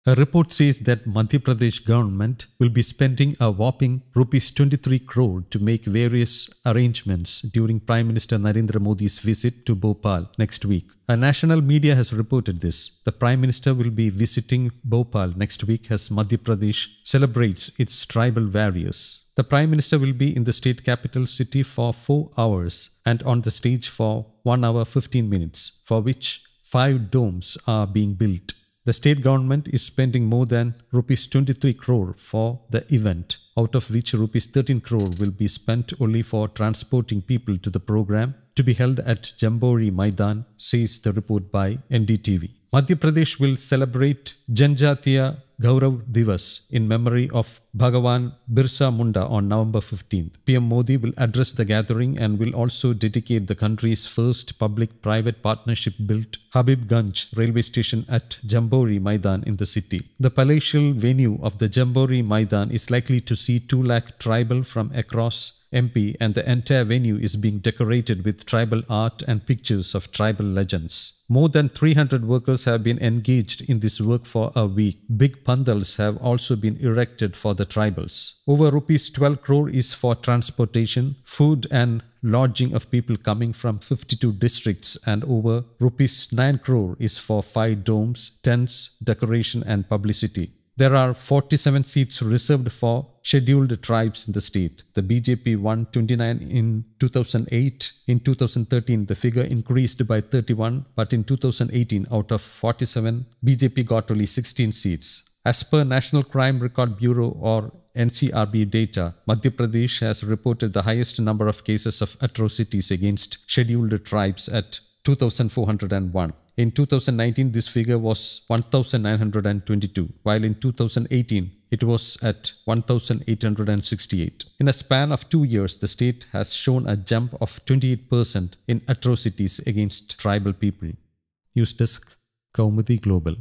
A report says that Madhya Pradesh government will be spending a whopping rupees 23 crore to make various arrangements during Prime Minister Narendra Modi's visit to Bhopal next week. A national media has reported this. The Prime Minister will be visiting Bhopal next week as Madhya Pradesh celebrates its tribal warriors. The Prime Minister will be in the state capital city for 4 hours and on the stage for 1 hour 15 minutes, for which 5 domes are being built. The state government is spending more than rupees 23 crore for the event, out of which rupees 13 crore will be spent only for transporting people to the program to be held at Jambori Maidan, says the report by NDTV. Madhya Pradesh will celebrate Janjatiya Gaurav Divas in memory of Bhagavan Birsa Munda on November 15th. PM Modi will address the gathering and will also dedicate the country's first public-private partnership built Habibganj railway station at Jambori Maidan in the city. The palatial venue of the Jambori Maidan is likely to see 2 lakh tribal from across MP, and the entire venue is being decorated with tribal art and pictures of tribal legends. More than 300 workers have been engaged in this work for a week. Big pandals have also been erected for the tribals. Over rupees 12 crore is for transportation, food and lodging of people coming from 52 districts, and over rupees 9 crore is for 5 domes, tents, decoration and publicity. There are 47 seats reserved for scheduled tribes in the state. The BJP won 29 in 2008. In 2013, the figure increased by 31, but in 2018, out of 47, BJP got only 16 seats. As per National Crime Record Bureau or NCRB data, Madhya Pradesh has reported the highest number of cases of atrocities against scheduled tribes at 2,401. In 2019, this figure was 1,922, while in 2018, it was at 1,868. In a span of 2 years, the state has shown a jump of 28% in atrocities against tribal people. News Desk, Kaumudy Global.